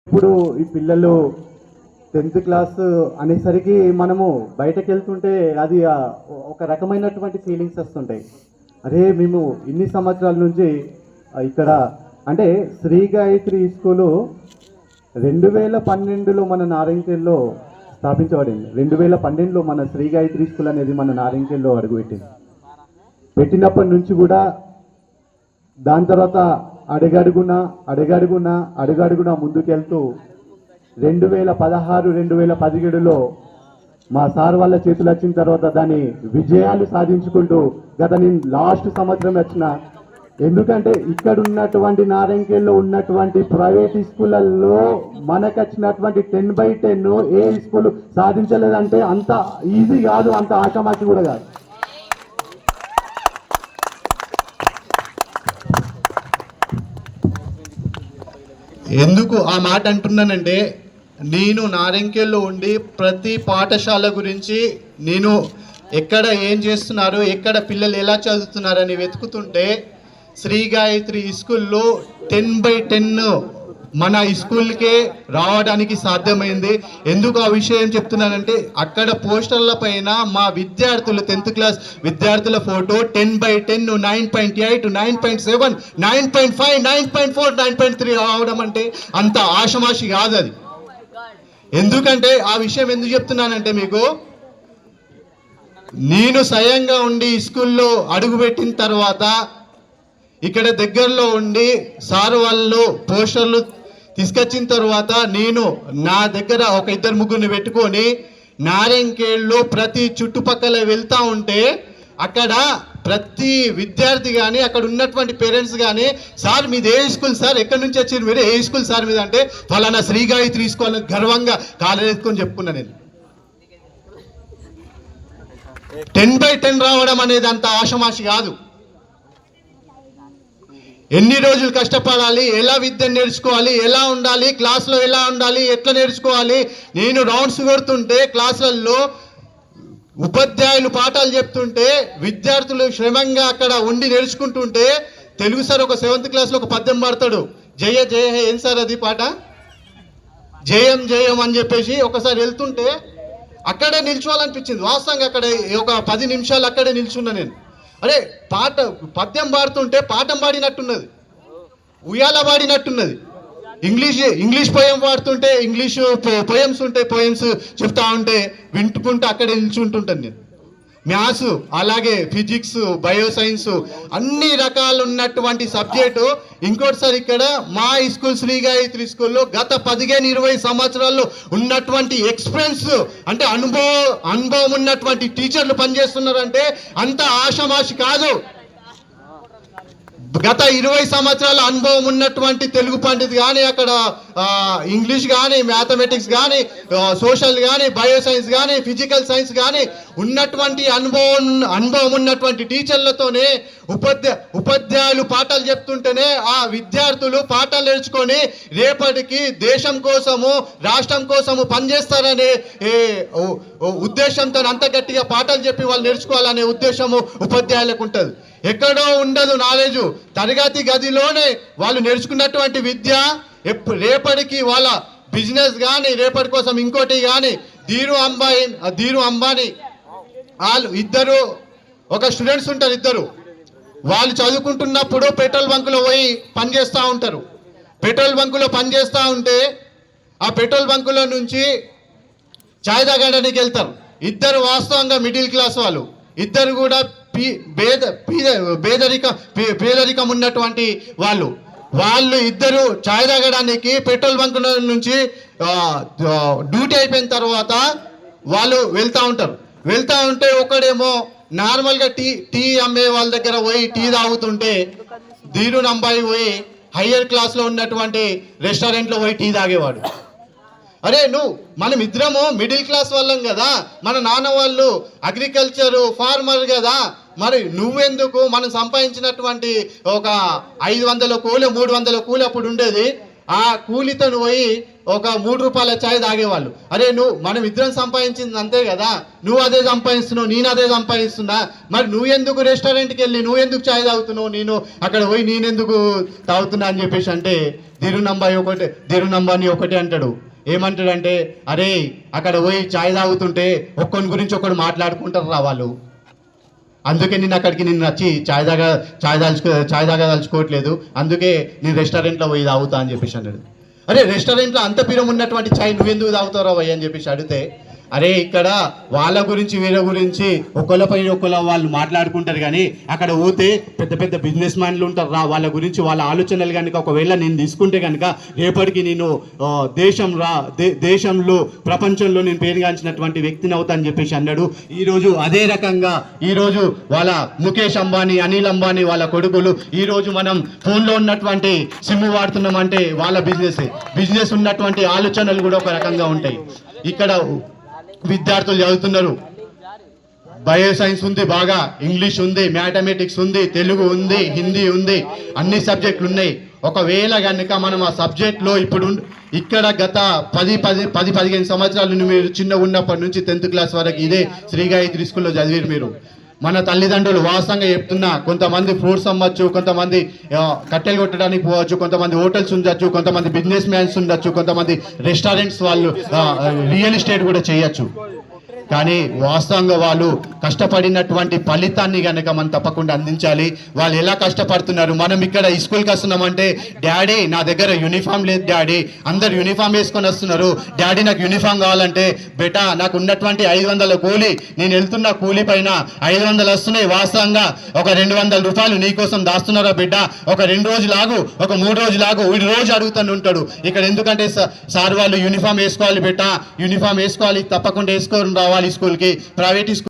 ఇప్పుడు ఈ పిల్లలు 10th క్లాస్ అనేసరికి మనము బయటకు వెళ్తుంటే అది ఒక రకమైనటువంటి ఫీలింగ్స్ వస్తుంటాయి. అరే మేము ఇన్ని సంవత్సరాల నుంచి ఇక్కడ అంటే శ్రీ గాయత్రి స్కూలు 2012లో మన నారాయణఖేడ్లో స్థాపించబడింది. 2012లో మన శ్రీ గాయత్రి స్కూల్ అనేది మన నారాయణఖేడ్లో పెట్టినప్పటి నుంచి కూడా దాని తర్వాత అడుగడుగున ముందుకెళ్తూ 2016 2017లో మా సార్ వాళ్ళ చేతులు వచ్చిన తర్వాత దాని విజయాలు సాధించుకుంటూ నేను లాస్ట్ సంవత్సరం వచ్చిన. ఎందుకంటే ఇక్కడ ఉన్నటువంటి నారాయణఖేడ్లో ఉన్నటువంటి ప్రైవేట్ స్కూళ్ళల్లో మనకు వచ్చినటువంటి 10/10 ఏ స్కూల్ సాధించలేదంటే అంత ఈజీ కాదు, అంత ఆషామాషి కూడా కాదు. ఎందుకు ఆ మాట అంటున్నానంటే, నేను నారాయణఖేడ్లో ఉండి ప్రతి పాఠశాల గురించి నేను ఎక్కడ ఏం చేస్తున్నారు, ఎక్కడ పిల్లలు ఎలా చదువుతున్నారని వెతుకుతుంటే శ్రీ గాయత్రి స్కూల్లో 10/10 మన స్కూల్కే రావడానికి సాధ్యమైంది. ఎందుకు ఆ విషయం చెప్తున్నానంటే, అక్కడ పోస్టర్ల పైన మా విద్యార్థులు 10th క్లాస్ విద్యార్థుల ఫోటో 10/10 9.8 9.7 9.5 9.4 9.3 రావడం అంటే అంత ఆషమాషి కాదు అది. ఎందుకంటే ఆ విషయం ఎందుకు చెప్తున్నానంటే, మీకు నేను స్వయంగా ఉండి స్కూల్లో అడుగుపెట్టిన తర్వాత ఇక్కడ దగ్గరలో ఉండి సార్ వాళ్ళు పోస్టర్లు తీసుకొచ్చిన తర్వాత నేను నా దగ్గర ఒక 2-3 పెట్టుకొని నారాయణఖేడ్లో ప్రతి చుట్టుపక్కల వెళ్తూ ఉంటే అక్కడ ప్రతి విద్యార్థి కానీ అక్కడ ఉన్నటువంటి పేరెంట్స్ కానీ, సార్ మీది ఏ స్కూల్ సార్, ఎక్కడి నుంచి వచ్చారు మీరు, ఏ స్కూల్ సార్ మీద అంటే ఫలానా శ్రీ గాయత్రి స్కూల్ అని గర్వంగా కాలేసుకొని చెప్పుకున్నా. నేను 10/10 రావడం అనేది అంత ఆషమాషి కాదు. ఎన్ని రోజులు కష్టపడాలి, ఎలా విద్యను నేర్చుకోవాలి, ఎలా ఉండాలి, క్లాస్లో ఎలా ఉండాలి, ఎట్లా నేర్చుకోవాలి. నేను రౌండ్స్ కొడుతుంటే క్లాసులలో ఉపాధ్యాయులు పాఠాలు చెప్తుంటే విద్యార్థులు శ్రమంగా అక్కడ ఉండి నేర్చుకుంటుంటే, తెలుగు సార్ ఒక 7th క్లాస్లో ఒక పద్యం పాడతాడు, జయ జయ ఏం సార్ అది పాట, జయం జయం అని చెప్పేసి ఒకసారి వెళ్తుంటే అక్కడే నిల్చోవాలనిపించింది. వాస్తవంగా అక్కడ ఒక 10 నిమిషాలు అక్కడే నిల్చున్నా నేను. అరే పద్యం పాడుతుంటే పాఠం పాడినట్టున్నది, ఉయ్యాల పాడినట్టున్నది. ఇంగ్లీష్ పోయం పాడుతుంటే ఇంగ్లీషు పోయమ్స్ ఉంటాయి, పోయమ్స్ చెప్తా ఉంటే వింటుకుంటూ అక్కడే నిల్చుంటుంటాను నేను. మ్యాథ్స్ అలాగే ఫిజిక్స్ బయో సైన్స్ అన్ని రకాలు ఉన్నటువంటి సబ్జెక్టు. ఇంకోటిసారి ఇక్కడ మా స్కూల్ శ్రీ గాయత్రి స్కూల్లో గత 15-20 సంవత్సరాల్లో ఉన్నటువంటి ఎక్స్పీరియన్స్ అంటే అనుభవం ఉన్నటువంటి టీచర్లు పనిచేస్తున్నారంటే అంత ఆషమాషి కాదు. గత 20 సంవత్సరాల అనుభవం ఉన్నటువంటి తెలుగు పండిత్ కానీ, అక్కడ ఇంగ్లీష్ కానీ, మ్యాథమెటిక్స్ కానీ, సోషల్ కానీ, బయో సైన్స్ కానీ, ఫిజికల్ సైన్స్ కానీ ఉన్నటువంటి అనుభవం ఉన్నటువంటి టీచర్లతోనే ఉపాధ్యాయులు పాఠాలు చెప్తుంటేనే ఆ విద్యార్థులు పాఠాలు నేర్చుకొని రేపటికి దేశం కోసము రాష్ట్రం కోసము పనిచేస్తారనే ఉద్దేశంతో అంత గట్టిగా పాఠాలు చెప్పి వాళ్ళు నేర్చుకోవాలనే ఉద్దేశము ఉపాధ్యాయులకు ఉంటుంది. ఎక్కడో ఉండదు నాలెడ్జ్, తరగతి గదిలోనే వాళ్ళు నేర్చుకున్నటువంటి విద్య రేపటికి వాళ్ళ బిజినెస్ కానీ, రేపటి కోసం ఇంకోటి కానీ. ధీరు అంబానీ వాళ్ళు ఇద్దరు ఒక స్టూడెంట్స్ ఉంటారు, ఇద్దరు వాళ్ళు చదువుకుంటున్నప్పుడు పెట్రోల్ బంకులో పోయి పనిచేస్తూ ఉంటారు. పెట్రోల్ బంకులో పనిచేస్తూ ఉంటే ఆ పెట్రోల్ బంకులో నుంచి చాయ్ తాగడానికి వెళ్తారు. ఇద్దరు వాస్తవంగా మిడిల్ క్లాస్ వాళ్ళు, ఇద్దరు కూడా పేదరికం ఉన్నటువంటి వాళ్ళు ఇద్దరు చాయ్ తాగడానికి పెట్రోల్ బంక్ నుంచి డ్యూటీ అయిపోయిన తర్వాత వాళ్ళు వెళ్తూ ఉంటే ఒకడేమో నార్మల్గా టీ అమ్మే వాళ్ళ దగ్గర పోయి టీ తాగుతుంటే ధీరుని అమ్మాయి పోయి హయ్యర్ క్లాస్లో ఉన్నటువంటి రెస్టారెంట్లో పోయి టీ తాగేవాడు. అరే మనం ఇద్దరము మిడిల్ క్లాస్ వాళ్ళం కదా, మన నాన్న వాళ్ళు అగ్రికల్చరు ఫార్మర్ కదా, మరి నువ్వెందుకు మనం సంపాదించినటువంటి ఒక 500 కూలి 300 కూలి అప్పుడు ఉండేది, ఆ కూలితో పోయి ఒక 3 రూపాయల ఛాయ్ తాగేవాళ్ళు. అరే మనం ఇద్దరం సంపాదించింది అంతే కదా, నువ్వు అదే సంపాదిస్తున్నావు, నేను అదే సంపాదిస్తున్నా, మరి నువ్వు ఎందుకు రెస్టారెంట్కి వెళ్ళి నువ్వు ఎందుకు ఛాయ్ తాగుతున్నావు, నేను అక్కడ పోయి నేనెందుకు తాగుతున్నా అని చెప్పేసి అంటే ధీరునంబాని ఒకటే అంటాడు. ఏమంటాడంటే, అరే అక్కడ పోయి ఛాయ్ తాగుతుంటే ఒక్కని గురించి ఒకడు మాట్లాడుకుంటారు రా వాళ్ళు, అందుకే నేను అక్కడికి నేను వచ్చి ఛాయ్ తాగదలుచుకోవట్లేదు, అందుకే నేను రెస్టారెంట్లో పోయి తాగుతా అని చెప్పేసి అన్నాడు. అరే రెస్టారెంట్లో అంత పీరం ఉన్నటువంటి ఛాయ్ నువ్వెందుకు తాగుతావు భయ్ అని చెప్పేసి అడిగితే, అరే ఇక్కడ వాళ్ళ గురించి వీళ్ళ గురించి ఒకళ్ళపై ఒకళ్ళ వాళ్ళు మాట్లాడుకుంటారు, కానీ అక్కడ పోతే పెద్ద పెద్ద బిజినెస్ మ్యాన్లు ఉంటారు రా, వాళ్ళ గురించి వాళ్ళ ఆలోచనలు కనుక ఒకవేళ నేను తీసుకుంటే కనుక రేపటికి నేను దేశంలో ప్రపంచంలో నేను పేరుగాంచినటువంటి వ్యక్తిని అవుతా అని చెప్పేసి అన్నాడు. ఈరోజు అదే రకంగా ఈరోజు వాళ్ళ ముఖేష్ అంబానీ, అనిల్ అంబానీ వాళ్ళ కొడుకులు ఈరోజు మనం ఫోన్లో ఉన్నటువంటి సిమ్ వాడుతున్నామంటే వాళ్ళ బిజినెస్ ఉన్నటువంటి ఆలోచనలు కూడా ఒక రకంగా ఉంటాయి. ఇక్కడ విద్యార్థులు చదువుతున్నారు, బయో సైన్స్ ఉంది, బాగా ఇంగ్లీష్ ఉంది, మ్యాథమెటిక్స్ ఉంది, తెలుగు ఉంది, హిందీ ఉంది, అన్ని సబ్జెక్టులు ఉన్నాయి. ఒకవేళ కనుక మనం ఆ సబ్జెక్ట్లో ఇప్పుడు ఇక్కడ గత 10-15 సంవత్సరాలు మీరు చిన్నగా ఉన్నప్పటి నుంచి 10th క్లాస్ వరకు ఇదే శ్రీ గాయత్రి స్కూల్లో చదివారు మీరు. మన తల్లిదండ్రులు వాస్తవంగా చెప్తున్నా, కొంతమంది ఫ్రూట్స్ అమ్మచ్చు, కొంతమంది కట్టెలు కొట్టడానికి పోవచ్చు, కొంతమంది హోటల్స్ ఉండొచ్చు, కొంతమంది బిజినెస్ మ్యాన్స్ ఉండొచ్చు, కొంతమంది రెస్టారెంట్స్ వాళ్ళు రియల్ ఎస్టేట్ కూడా చేయొచ్చు. కానీ వాస్తవంగా వాళ్ళు కష్టపడినటువంటి ఫలితాన్ని కనుక మనం తప్పకుండా అందించాలి. వాళ్ళు ఎలా కష్టపడుతున్నారు, మనం ఇక్కడ ఈ స్కూల్కి వస్తున్నామంటే డాడీ నా దగ్గర యూనిఫామ్ లేదు డాడీ, అందరు యూనిఫామ్ వేసుకొని వస్తున్నారు డాడీ, నాకు యూనిఫామ్ కావాలంటే బేటా నాకు ఉన్నటువంటి 500 కూలీ, నేను వెళ్తున్న కూలీ పైన 500 వస్తున్నాయి, వాస్తవంగా ఒక 200 రూపాయలు నీకోసం దాస్తున్నారా బిడ్డ, ఒక 2 రోజులు ఆగు, ఒక 3 రోజులు ఆగు, వీడు రోజు అడుగుతూనే ఉంటాడు ఇక్కడ. ఎందుకంటే సార్ వాళ్ళు యూనిఫామ్ వేసుకోవాలి బేటా, యూనిఫామ్ వేసుకోవాలి, తప్పకుండా వేసుకొని రావాలి స్కూల్కి, ప్రైవేట్ స్కూల్